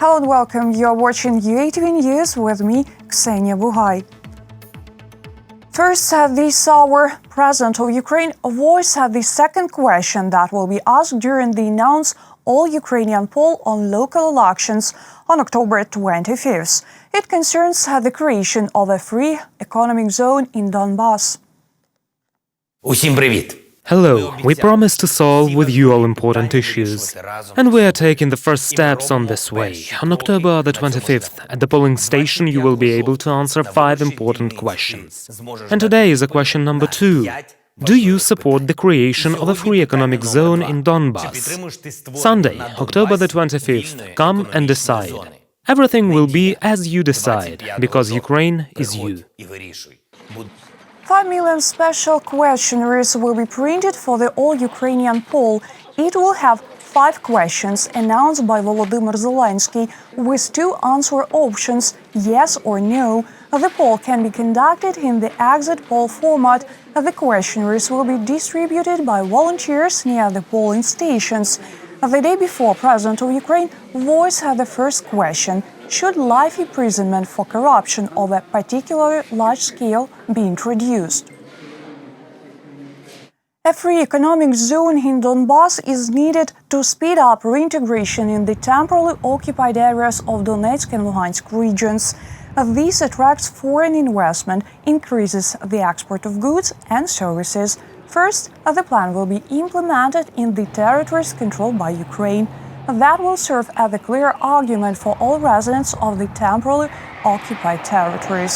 Hello and welcome. You are watching UATV News with me, Ksenia Buhai. First, this hour, President of Ukraine voiced the second question that will be asked during the announced all-Ukrainian poll on local elections on October 25th. It concerns the creation of a free economic zone in Donbas. Усім привіт! Hello, we promise to solve with you all important issues, and we are taking the first steps on this way. On October the 25th, at the polling station, you will be able to answer 5 important questions. And today is a question number 2. Do you support the creation of a free economic zone in Donbas? Sunday, October the 25th, come and decide. Everything will be as you decide, because Ukraine is you. 5 million special questionnaires will be printed for the all-Ukrainian poll. It will have 5 questions announced by Volodymyr Zelensky with 2 answer options, yes or no. The poll can be conducted in the exit poll format. The questionnaires will be distributed by volunteers near the polling stations. The day before, President of Ukraine voiced the first question: should life imprisonment for corruption of a particularly large scale be introduced? A free economic zone in Donbas is needed to speed up reintegration in the temporarily occupied areas of Donetsk and Luhansk regions. This attracts foreign investment, increases the export of goods and services. First, the plan will be implemented in the territories controlled by Ukraine. That will serve as a clear argument for all residents of the temporarily occupied territories.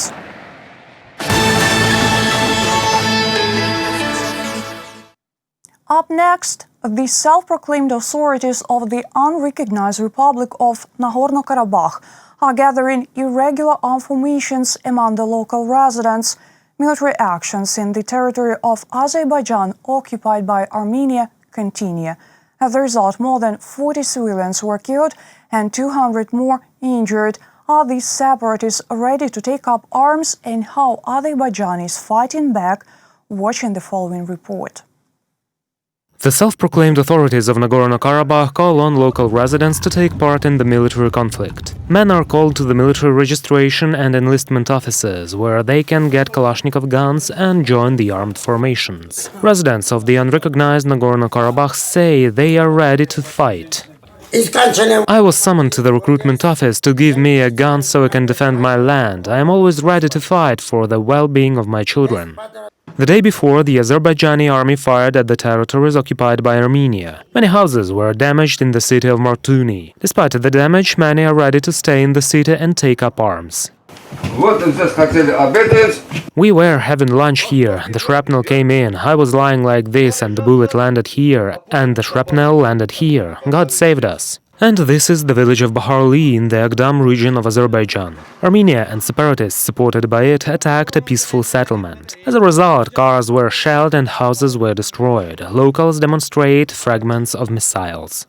Up next, the self-proclaimed authorities of the unrecognized Republic of Nagorno-Karabakh are gathering irregular armed formations among the local residents. Military actions in the territory of Azerbaijan occupied by Armenia continue. As a result, more than 40 civilians were killed and 200 more injured. Are these separatists ready to take up arms, and how Azerbaijan is fighting back? Watch in the following report. The self-proclaimed authorities of Nagorno-Karabakh call on local residents to take part in the military conflict. Men are called to the military registration and enlistment offices, where they can get Kalashnikov guns and join the armed formations. Residents of the unrecognized Nagorno-Karabakh say they are ready to fight. I was summoned to the recruitment office to give me a gun so I can defend my land. I am always ready to fight for the well-being of my children. The day before, the Azerbaijani army fired at the territories occupied by Armenia. Many houses were damaged in the city of Martuni. Despite the damage, many are ready to stay in the city and take up arms. We were having lunch here. The shrapnel came in. I was lying like this and the bullet landed here. And the shrapnel landed here. God saved us. And this is the village of Baharli in the Agdam region of Azerbaijan. Armenia and separatists supported by it attacked a peaceful settlement. As a result, cars were shelled and houses were destroyed. Locals demonstrate fragments of missiles.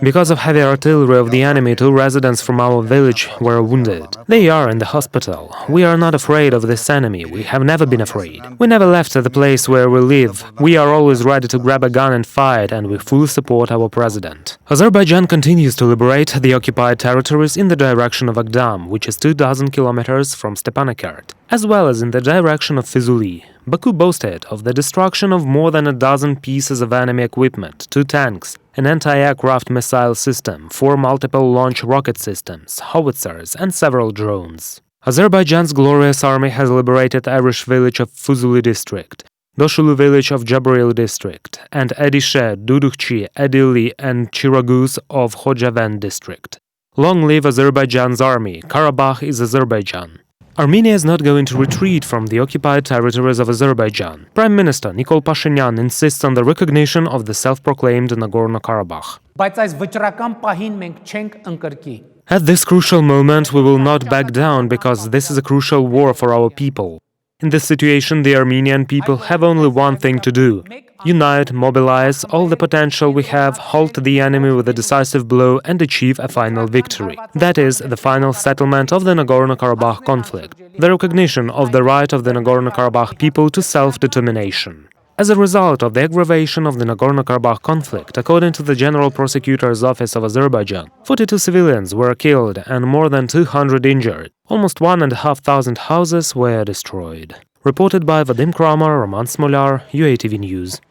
Because of heavy artillery of the enemy, 2 residents from our village were wounded. They are in the hospital. We are not afraid of this enemy. We have never been afraid. We never left the place where we live. We are always ready to grab a gun and fight, and we fully support our president. Azerbaijan continues to liberate the occupied territories in the direction of Agdam, which is 2,000 kilometers from Stepanakert, as well as in the direction of Fizuli. Baku boasted of the destruction of more than a dozen pieces of enemy equipment, 2 tanks, an anti-aircraft missile system, 4 multiple launch rocket systems, howitzers, and several drones. Azerbaijan's glorious army has liberated Irish village of Fuzuli district, Doshulu village of Jabril district, and Edishe, Dudukhchi, Edili, and Chiraguz of Khojavan district. Long live Azerbaijan's army! Karabakh is Azerbaijan. Armenia is not going to retreat from the occupied territories of Azerbaijan. Prime Minister Nikol Pashinyan insists on the recognition of the self-proclaimed Nagorno-Karabakh. At this crucial moment, we will not back down because this is a crucial war for our people. In this situation, the Armenian people have only one thing to do: unite, mobilize all the potential we have, halt the enemy with a decisive blow and achieve a final victory. That is, the final settlement of the Nagorno-Karabakh conflict, the recognition of the right of the Nagorno-Karabakh people to self-determination. As a result of the aggravation of the Nagorno-Karabakh conflict, according to the General Prosecutor's Office of Azerbaijan, 42 civilians were killed and more than 200 injured. Almost 1,500 houses were destroyed. Reported by Vadim Kramer, Roman Smolar, UATV News.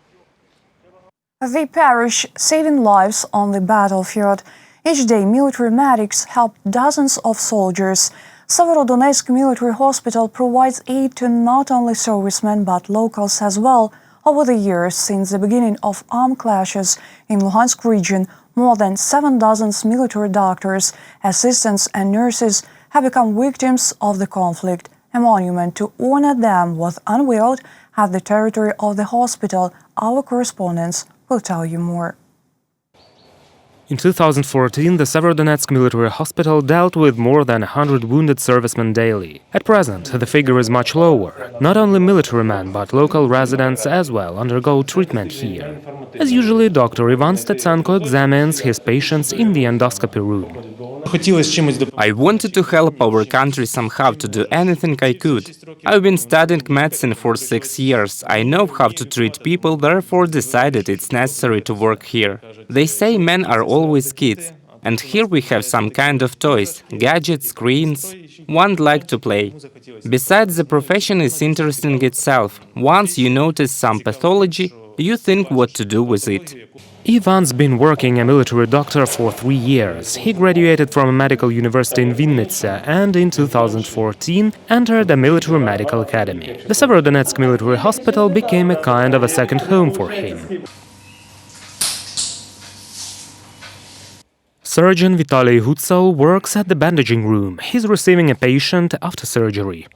They perish saving lives on the battlefield. Each day, military medics help dozens of soldiers. Severodonetsk Military Hospital provides aid to not only servicemen but locals as well. Over the years, since the beginning of armed clashes in Luhansk region, more than 7 dozen military doctors, assistants and nurses have become victims of the conflict. A monument to honor them was unveiled at the territory of the hospital. Our correspondents will tell you more. In 2014, the Severodonetsk Military Hospital dealt with more than 100 wounded servicemen daily. At present, the figure is much lower. Not only military men, but local residents as well undergo treatment here. As usually, Dr. Ivan Stetsenko examines his patients in the endoscopy room. I wanted to help our country somehow, to do anything I could. I've been studying medicine for 6 years. I know how to treat people, therefore decided it's necessary to work here. They say men are always kids. And here we have some kind of toys, gadgets, screens. One like to play. Besides, the profession is interesting itself. Once you notice some pathology, you think what to do with it. Ivan's been working a military doctor for 3 years. He graduated from a medical university in Vinnytsia and in 2014 entered a military medical academy. The Severodonetsk Military Hospital became a kind of a second home for him. Surgeon Vitaly Hutsal works at the bandaging room. He's receiving a patient after surgery.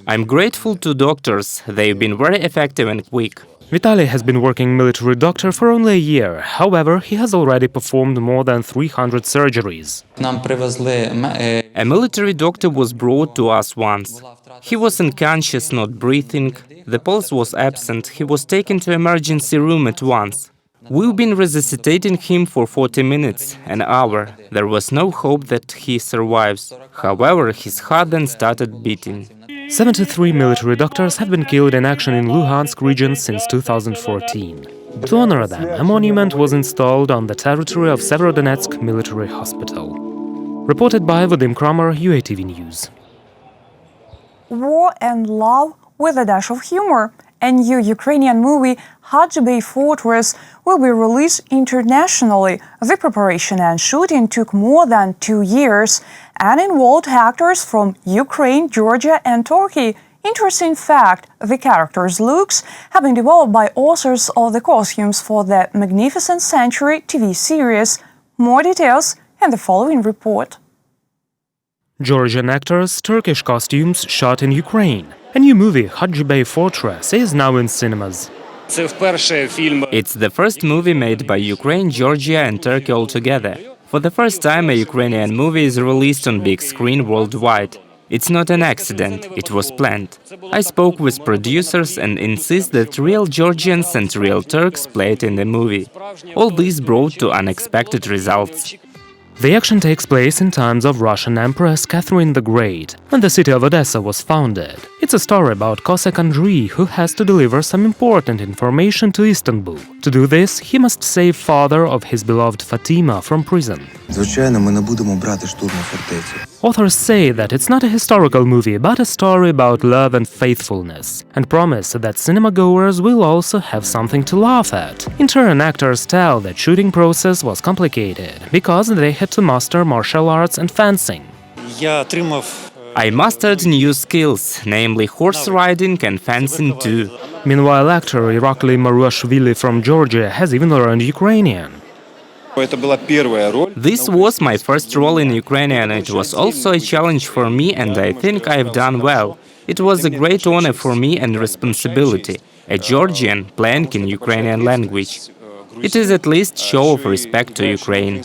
I'm grateful to doctors. They've been very effective and quick. Vitaly has been working military doctor for only a year. However, he has already performed more than 300 surgeries. A military doctor was brought to us once. He was unconscious, not breathing. The pulse was absent. He was taken to emergency room at once. We've been resuscitating him for 40 minutes, an hour. There was no hope that he survives. However, his heart then started beating. 73 military doctors have been killed in action in Luhansk region since 2014. To honor them, a monument was installed on the territory of Severodonetsk Military Hospital. Reported by Vadim Kramer, UATV News. War and love with a dash of humor. A new Ukrainian movie, Khadjibey Fortress, will be released internationally. The preparation and shooting took more than 2 years and involved actors from Ukraine, Georgia and Turkey. Interesting fact, the characters' looks have been developed by authors of the costumes for the Magnificent Century TV series. More details in the following report. Georgian actors' Turkish costumes shot in Ukraine. A new movie, Khadjibey Fortress, is now in cinemas. It's the first movie made by Ukraine, Georgia and Turkey all together. For the first time, a Ukrainian movie is released on big screen worldwide. It's not an accident, it was planned. I spoke with producers and insist that real Georgians and real Turks played in the movie. All this brought to unexpected results. The action takes place in times of Russian Empress Catherine the Great, when the city of Odessa was founded. It's a story about Cossack Andriy, who has to deliver some important information to Istanbul. To do this, he must save father of his beloved Fatima from prison. Authors say that it's not a historical movie, but a story about love and faithfulness, and promise that cinema-goers will also have something to laugh at. In turn, actors tell that shooting process was complicated, because they had to master martial arts and fencing. I mastered new skills, namely horse riding and fencing too. Meanwhile, actor Irakli Maruashvili from Georgia has even learned Ukrainian. This was my first role in Ukrainian. It was also a challenge for me and I think I've done well. It was a great honor for me and responsibility, a Georgian playing in Ukrainian language. It is at least show of respect to Ukraine.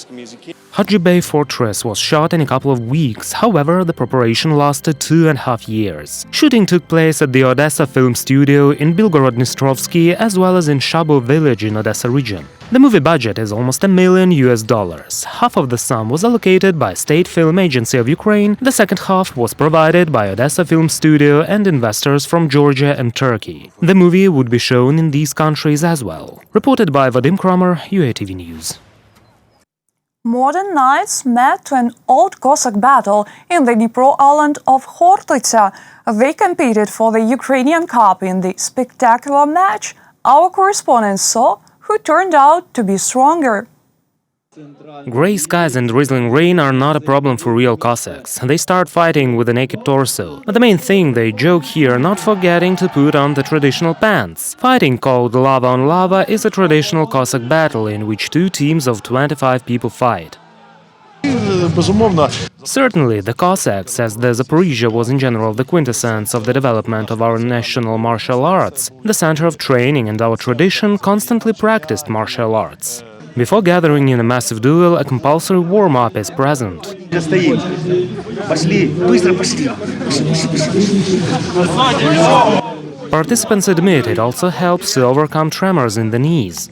Khadjibey Fortress was shot in a couple of weeks, however, the preparation lasted 2.5 years. Shooting took place at the Odessa Film Studio in Bilgorod-Dnistrovsky as well as in Shabo village in Odessa region. The movie budget is almost $1 million. Half of the sum was allocated by State Film Agency of Ukraine, the second half was provided by Odessa Film Studio and investors from Georgia and Turkey. The movie would be shown in these countries as well. Reported by Vadim Kramer, UATV News. Modern knights met to an old Cossack battle in the Dnipro island of Khortytsia. They competed for the Ukrainian Cup in the spectacular match. Our correspondent saw who turned out to be stronger. Grey skies and drizzling rain are not a problem for real Cossacks. They start fighting with a naked torso. But the main thing they joke here, not forgetting to put on the traditional pants. Fighting called lava on lava is a traditional Cossack battle in which two teams of 25 people fight. Certainly, the Cossacks, as the Zaporizhia was in general the quintessence of the development of our national martial arts, the center of training and our tradition, constantly practiced martial arts. Before gathering in a massive duel, a compulsory warm-up is present. Participants admit it also helps to overcome tremors in the knees.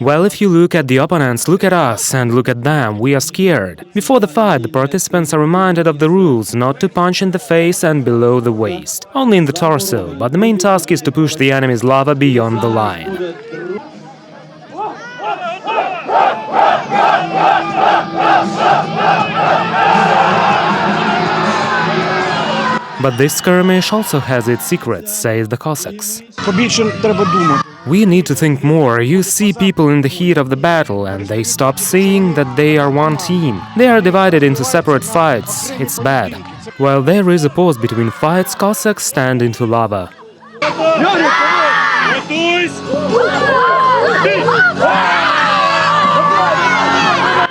Well, if you look at the opponents, look at us, and look at them, we are scared. Before the fight, the participants are reminded of the rules not to punch in the face and below the waist, only in the torso, but the main task is to push the enemy's lava beyond the line. But this skirmish also has its secrets, say the Cossacks. We need to think more. You see people in the heat of the battle, and they stop seeing that they are one team. They are divided into separate fights. It's bad. While there is a pause between fights, Cossacks stand into lava.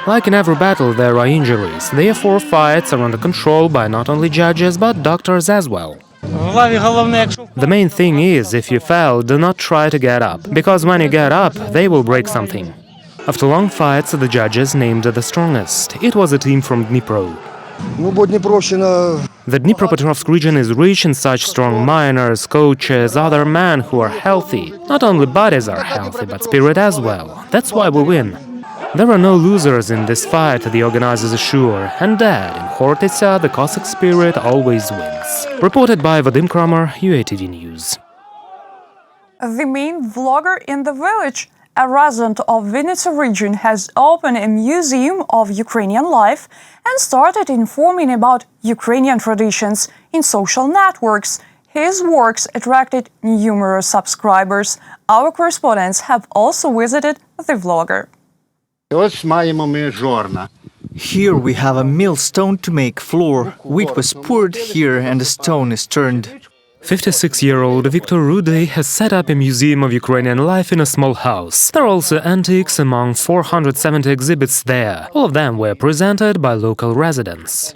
Like in every battle, there are injuries. Therefore, fights are under control by not only judges, but doctors as well. The main thing is, if you fell, do not try to get up, because when you get up, they will break something. After long fights, the judges named the strongest. It was a team from Dnipro. The Dnipropetrovsk region is rich in such strong miners, coaches, other men who are healthy. Not only bodies are healthy, but spirit as well. That's why we win. There are no losers in this fight, the organizers assure, and that, in Khortytsia, the Cossack spirit always wins. Reported by Vadim Kramer, UATV News. The main vlogger in the village, a resident of Vinnytsia region, has opened a museum of Ukrainian life and started informing about Ukrainian traditions in social networks. His works attracted numerous subscribers. Our correspondents have also visited the vlogger. Here we have a millstone to make flour. Wheat was poured here and the stone is turned. 56-year-old Viktor Rudy has set up a museum of Ukrainian life in a small house. There are also antiques among 470 exhibits there. All of them were presented by local residents.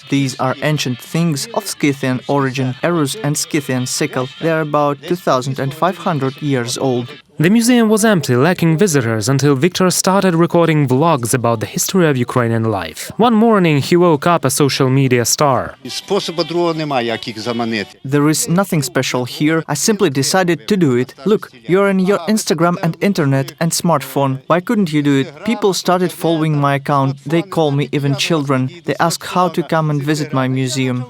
These are ancient things of Scythian origin, arrows and Scythian sickle. They are about 2,500 years old. The museum was empty, lacking visitors, until Viktor started recording vlogs about the history of Ukrainian life. One morning, he woke up a social media star. There is nothing special here. I simply decided to do it. Look, you're on your Instagram and internet and smartphone. Why couldn't you do it? People started following my account. They call me even children. They ask how to come and visit my museum.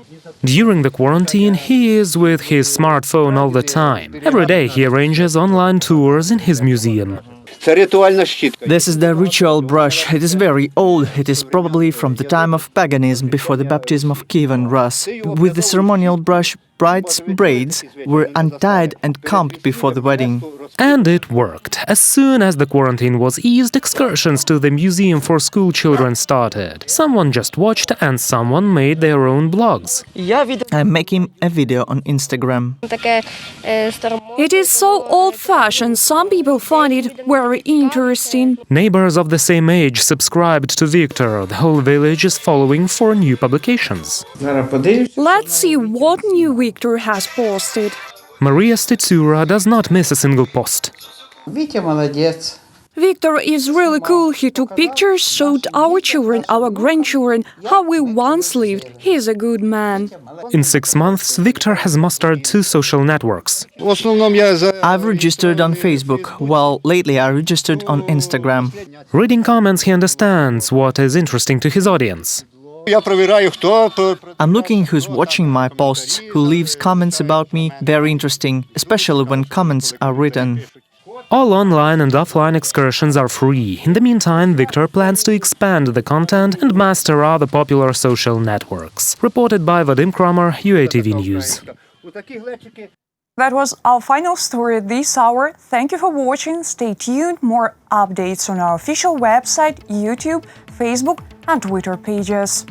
During the quarantine, he is with his smartphone all the time. Every day he arranges online tours in his museum. This is the ritual brush. It is very old. It is probably from the time of paganism, before the baptism of Kievan Rus. With the ceremonial brush, bride's braids were untied and combed before the wedding. And it worked. As soon as the quarantine was eased, excursions to the museum for school children started. Someone just watched and someone made their own blogs. I'm making a video on Instagram. It is so old-fashioned, some people find it very interesting. Neighbors of the same age subscribed to Viktor. The whole village is following for new publications. Let's see what new Viktor has posted. Maria Stitsura does not miss a single post. Victor is really cool. He took pictures, showed our children, our grandchildren, how we once lived. He is a good man. In 6 months, Victor has mastered 2 social networks. I've registered on Facebook. Well, lately I registered on Instagram. Reading comments, he understands what is interesting to his audience. I'm looking who's watching my posts, who leaves comments about me. Very interesting, especially when comments are written. All online and offline excursions are free. In the meantime, Victor plans to expand the content and master other popular social networks. Reported by Vadim Kramer, UATV News. That was our final story this hour. Thank you for watching. Stay tuned. More updates on our official website, YouTube, Facebook and Twitter pages.